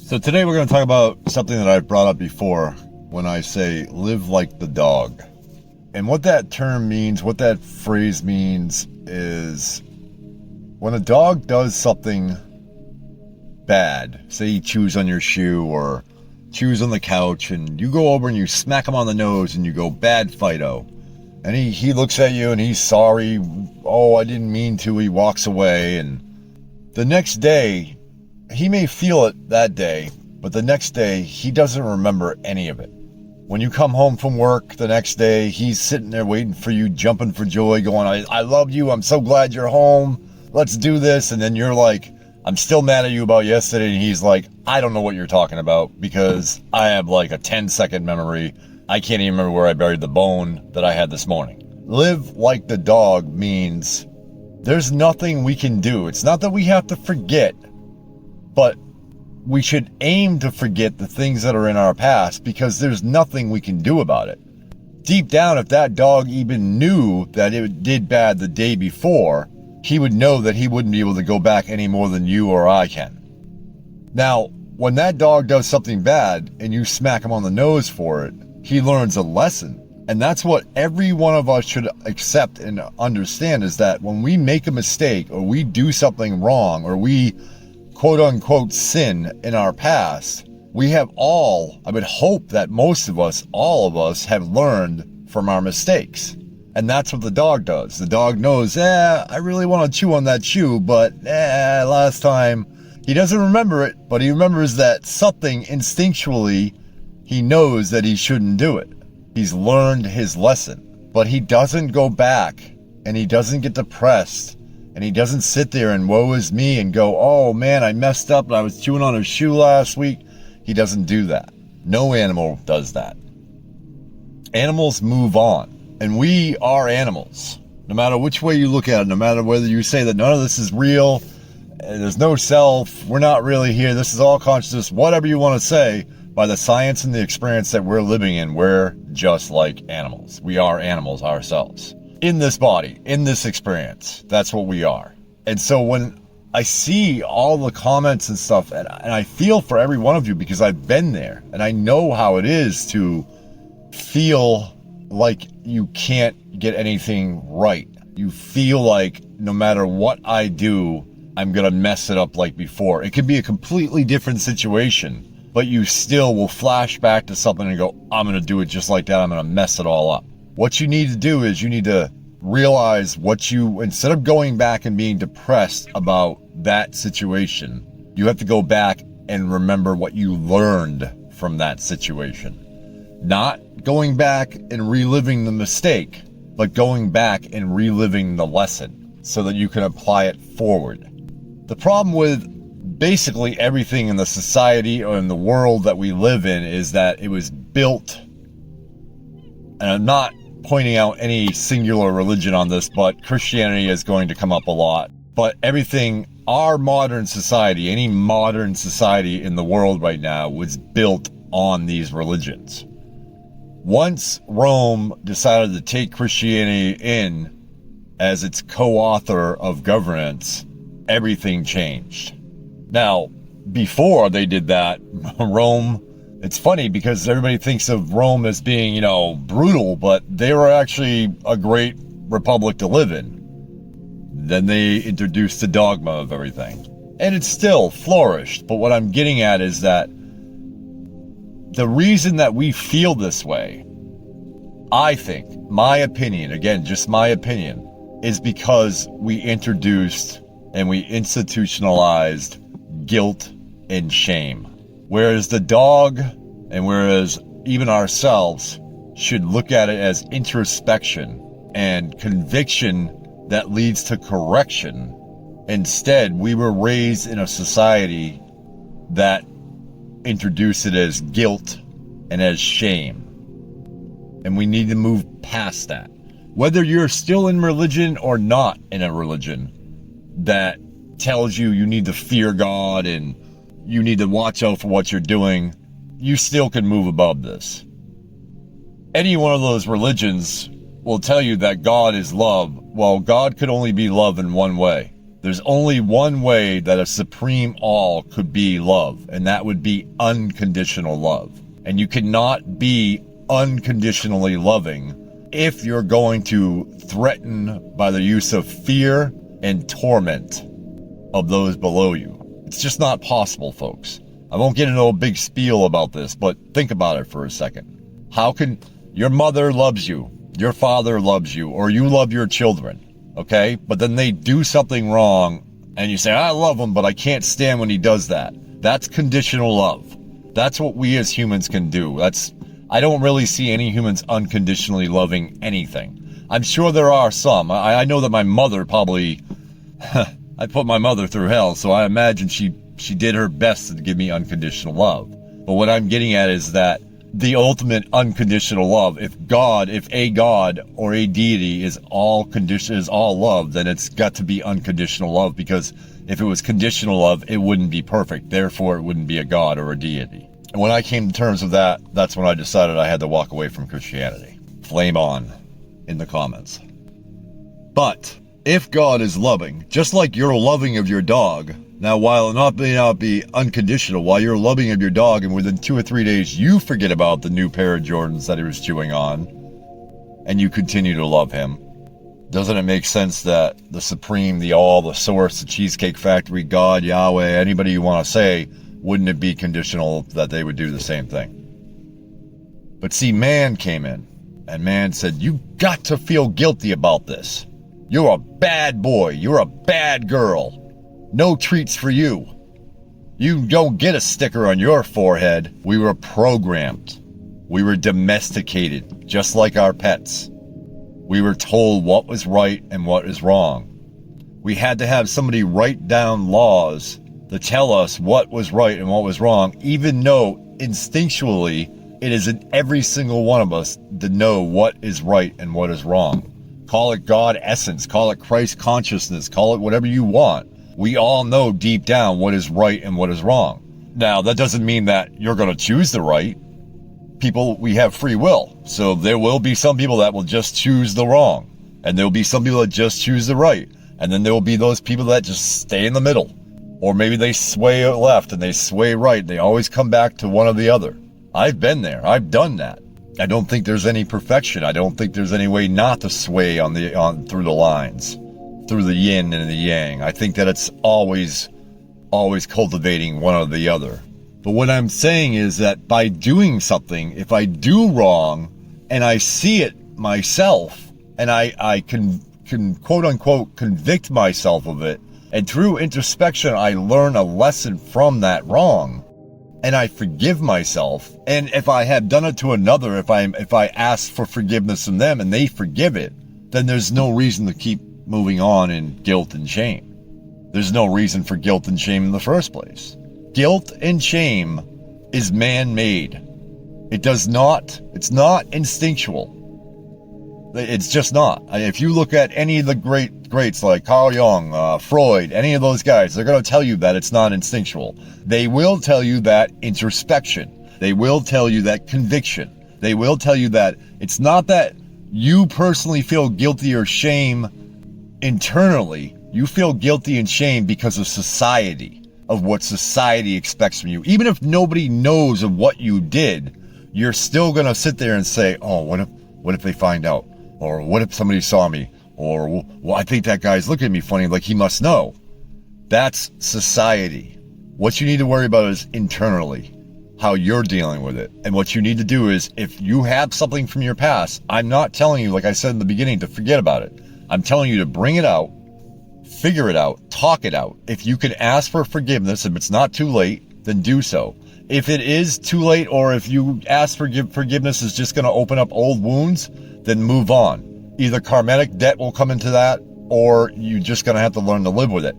So today we're going to talk about something that I've brought up before when I say live like the dog. And what that term means, what that phrase means is when a dog does something bad, say he chews on your shoe or chews on the couch, and you go over and you smack him on the nose and you go, "Bad Fido." And he looks at you and he's sorry. "Oh, I didn't mean to." He walks away, and the next day, he may feel it that day, but the next day, he doesn't remember any of it. When you come home from work the next day, he's sitting there waiting for you, jumping for joy, going, I love you. I'm so glad you're home. Let's do this." And then you're like, "I'm still mad at you about yesterday." And he's like, "I don't know what you're talking about because I have like a 10-second memory. I can't even remember where I buried the bone that I had this morning." Live like the dog means there's nothing we can do. It's not that we have to forget, but we should aim to forget the things that are in our past because there's nothing we can do about it. Deep down, if that dog even knew that it did bad the day before, he would know that he wouldn't be able to go back any more than you or I can. Now, when that dog does something bad and you smack him on the nose for it, he learns a lesson. And that's what every one of us should accept and understand, is that when we make a mistake or we do something wrong or we quote unquote sin in our past, we have all, I would hope that most of us, all of us, have learned from our mistakes. And that's what the dog does. The dog knows, I really want to chew on that shoe, but last time. He doesn't remember it, but he remembers that something instinctually, he knows that he shouldn't do it. He's learned his lesson, but he doesn't go back and he doesn't get depressed. And he doesn't sit there and woe is me and go, "Oh man, I messed up and I was chewing on a shoe last week." He doesn't do that. No animal does that. Animals move on. And we are animals. No matter which way you look at it, no matter whether you say that none of this is real, there's no self, we're not really here, this is all consciousness, whatever you want to say, by the science and the experience that we're living in, we're just like animals. We are animals ourselves. In this body, in this experience, that's what we are. And so when I see all the comments and stuff, and I feel for every one of you because I've been there, and I know how it is to feel like you can't get anything right. You feel like no matter what I do, I'm gonna mess it up like before. It could be a completely different situation, but you still will flash back to something and go, "I'm gonna do it just like that. I'm gonna mess it all up." What you need to do is you need to realize instead of going back and being depressed about that situation, you have to go back and remember what you learned from that situation. Not going back and reliving the mistake, but going back and reliving the lesson so that you can apply it forward. The problem with basically everything in the society or in the world that we live in is that it was built, and I'm not pointing out any singular religion on this, but Christianity is going to come up a lot. But everything, our modern society, any modern society in the world right now was built on these religions. Once Rome decided to take Christianity in as its co-author of governance, everything changed. Now, before they did that, Rome, it's funny because everybody thinks of Rome as being, brutal, but they were actually a great republic to live in. Then they introduced the dogma of everything. And it still flourished. But what I'm getting at is that the reason that we feel this way, I think, my opinion, again, just my opinion, is because we introduced and we institutionalized guilt and shame. Whereas the dog, and whereas even ourselves, should look at it as introspection and conviction that leads to correction. Instead, we were raised in a society that introduced it as guilt and as shame. And we need to move past that. Whether you're still in religion or not in a religion that tells you you need to fear God and you need to watch out for what you're doing, you still can move above this. Any one of those religions will tell you that God is love. Well, God could only be love in one way. There's only one way that a supreme all could be love, and that would be unconditional love. And you cannot be unconditionally loving if you're going to threaten by the use of fear and torment of those below you. It's just not possible, folks. I won't get into a big spiel about this, but think about it for a second. How can your mother loves you, your father loves you, or you love your children? Okay, but then they do something wrong and you say, I love him, but I can't stand when he does that. That's conditional love. That's what we as humans can do. I don't really see any humans unconditionally loving anything. I'm sure there are some. I know that my mother probably, I put my mother through hell, so I imagine she did her best to give me unconditional love. But what I'm getting at is that the ultimate unconditional love, if a God or a deity is all love, then it's got to be unconditional love, because if it was conditional love, it wouldn't be perfect. Therefore, it wouldn't be a God or a deity. And when I came to terms with that, that's when I decided I had to walk away from Christianity. Flame on in the comments. But if God is loving, just like you're loving of your dog, now, while it may not be unconditional, while you're loving of your dog and within 2 or 3 days you forget about the new pair of Jordans that he was chewing on and you continue to love him, doesn't it make sense that the supreme, the all, the source, the Cheesecake Factory, God, Yahweh, anybody you want to say, wouldn't it be conditional that they would do the same thing? But see, man came in and man said, you got to feel guilty about this. You're a bad boy. You're a bad girl. No treats for you. You don't get a sticker on your forehead. We were programmed. We were domesticated, just like our pets. We were told what was right and what is wrong. We had to have somebody write down laws to tell us what was right and what was wrong, even though instinctually it is in every single one of us to know what is right and what is wrong. Call it God essence, call it Christ consciousness, call it whatever you want. We all know deep down what is right and what is wrong. Now, that doesn't mean that you're going to choose the right. We have free will. So there will be some people that will just choose the wrong. And there will be some people that just choose the right. And then there will be those people that just stay in the middle. Or maybe they sway left and they sway right. They always come back to one or the other. I've been there. I've done that. I don't think there's any perfection. I don't think there's any way not to sway through the lines, through the yin and the yang. I think that it's always cultivating one or the other. But what I'm saying is that by doing something, if I do wrong and I see it myself and I can quote unquote convict myself of it, and through introspection I learn a lesson from that wrong, and I forgive myself, and if I have done it to another, if I ask for forgiveness from them and they forgive it, then there's no reason to keep moving on in guilt and shame. There's no reason for guilt and shame in the first place. Guilt and shame is man-made. It's not instinctual. It's just not. If you look at any of the greats like Carl Jung, Freud, any of those guys, they're going to tell you that it's not instinctual. They will tell you that introspection. They will tell you that conviction. They will tell you that it's not that you personally feel guilty or shame internally. You feel guilty and shame because of society, of what society expects from you. Even if nobody knows of what you did, you're still going to sit there and say, oh, what if they find out? Or what if somebody saw me? Or, well, I think that guy's looking at me funny, like he must know. That's society. What you need to worry about is internally, how you're dealing with it. And what you need to do is, if you have something from your past, I'm not telling you, like I said in the beginning, to forget about it. I'm telling you to bring it out, figure it out, talk it out. If you can ask for forgiveness, if it's not too late, then do so. If it is too late, or if you ask for forgiveness is just going to open up old wounds, then move on. Either karmic debt will come into that, or you're just going to have to learn to live with it.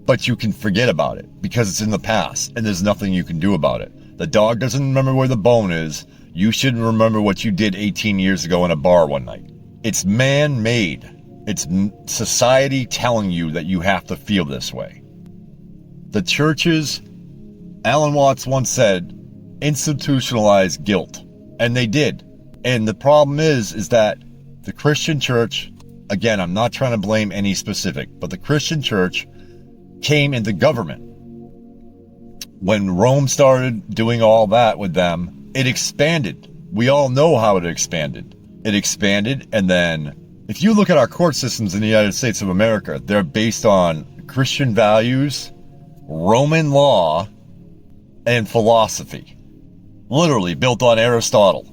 But you can forget about it because it's in the past and there's nothing you can do about it. The dog doesn't remember where the bone is. You shouldn't remember what you did 18 years ago in a bar one night. It's man-made. It's society telling you that you have to feel this way. The churches, Alan Watts once said, institutionalized guilt. And they did. And the problem is that the Christian church, again, I'm not trying to blame any specific, but the Christian church came into government. When Rome started doing all that with them, it expanded. We all know how it expanded. It expanded, and then if you look at our court systems in the United States of America, they're based on Christian values, Roman law, and philosophy. Literally built on Aristotle.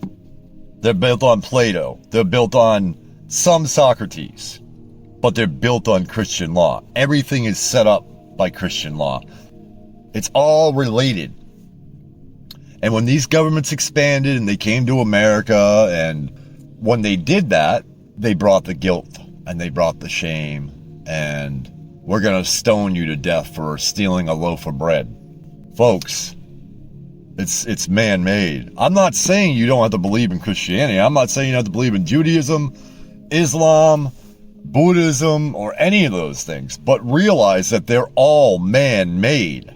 They're built on Plato. They're built on some Socrates. But they're built on Christian law. Everything is set up by Christian law. It's all related. And when these governments expanded and they came to America, and when they did that, they brought the guilt and they brought the shame, and we're going to stone you to death for stealing a loaf of bread. Folks, it's man-made. I'm not saying you don't have to believe in Christianity. I'm not saying you have to believe in Judaism, Islam, Buddhism, or any of those things, but realize that they're all man-made.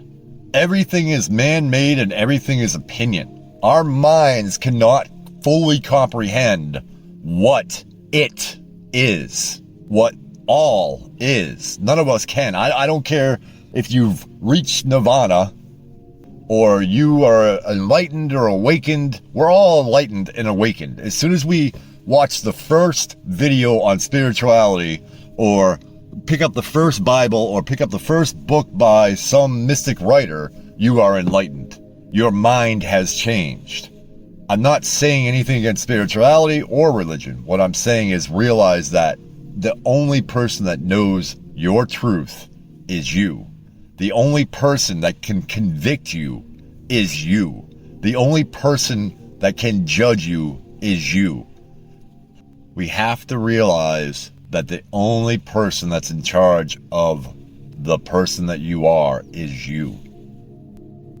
Everything is man-made and everything is opinion. Our minds cannot fully comprehend what it is, what all is. None of us can. I don't care if you've reached nirvana or you are enlightened or awakened. We're all enlightened and awakened. As soon as we watch the first video on spirituality, or pick up the first Bible, or pick up the first book by some mystic writer, you are enlightened. Your mind has changed. I'm not saying anything against spirituality or religion. What I'm saying is realize that the only person that knows your truth is you. The only person that can convict you is you. The only person that can judge you is you. We have to realize that the only person that's in charge of the person that you are is you.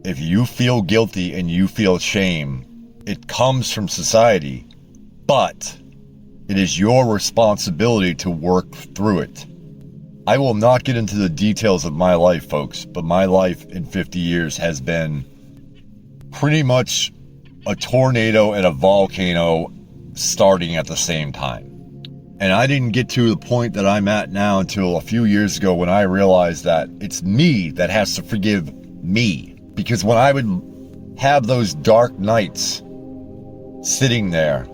If you feel guilty and you feel shame, it comes from society, but it is your responsibility to work through it. I will not get into the details of my life, folks, but my life in 50 years has been pretty much a tornado and a volcano starting at the same time. And I didn't get to the point that I'm at now until a few years ago, when I realized that it's me that has to forgive me. Because when I would have those dark nights sitting there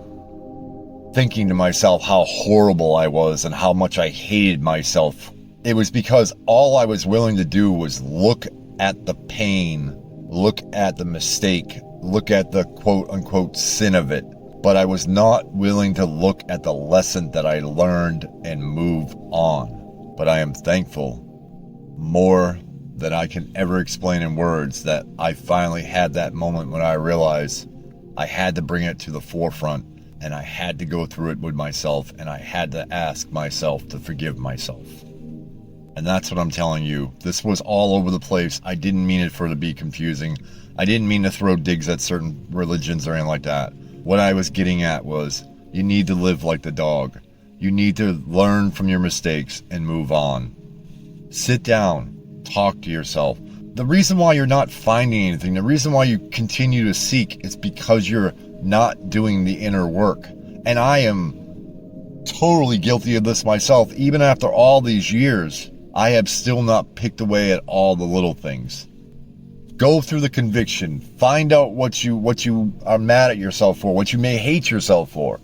thinking to myself how horrible I was and how much I hated myself, it was because all I was willing to do was look at the pain, look at the mistake, look at the quote-unquote sin of it. But I was not willing to look at the lesson that I learned and move on. But I am thankful, more than I can ever explain in words, that I finally had that moment when I realized I had to bring it to the forefront, and I had to go through it with myself, and I had to ask myself to forgive myself. And that's what I'm telling you. This was all over the place. I didn't mean it for it to be confusing. I didn't mean to throw digs at certain religions or anything like that. What I was getting at was, you need to live like the dog. You need to learn from your mistakes and move on. Sit down, talk to yourself. The reason why you're not finding anything, the reason why you continue to seek, is because you're not doing the inner work. And I am totally guilty of this myself. Even after all these years, I have still not picked away at all the little things. Go through the conviction. Find out what you are mad at yourself for, what you may hate yourself for,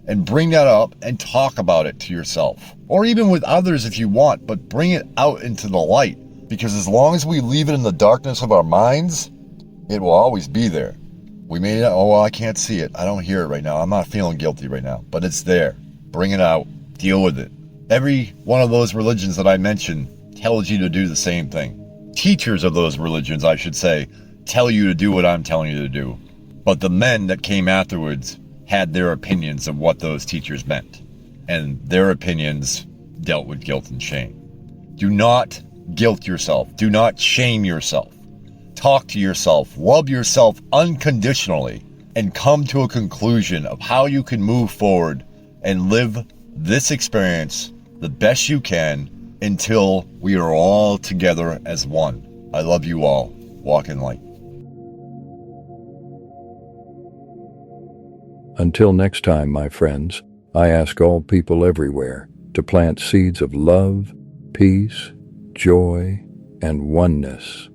and bring that up and talk about it to yourself. Or even with others if you want, but bring it out into the light. Because as long as we leave it in the darkness of our minds, it will always be there. We may not, oh, well, I can't see it. I don't hear it right now. I'm not feeling guilty right now. But it's there. Bring it out. Deal with it. Every one of those religions that I mentioned tells you to do the same thing. Teachers of those religions, I should say, tell you to do what I'm telling you to do. But the men that came afterwards had their opinions of what those teachers meant. And their opinions dealt with guilt and shame. Do not guilt yourself. Do not shame yourself. Talk to yourself. Love yourself unconditionally. And come to a conclusion of how you can move forward and live this experience the best you can, until we are all together as one. I love you all. Walk in light. Until next time, my friends, I ask all people everywhere to plant seeds of love, peace, joy, and oneness.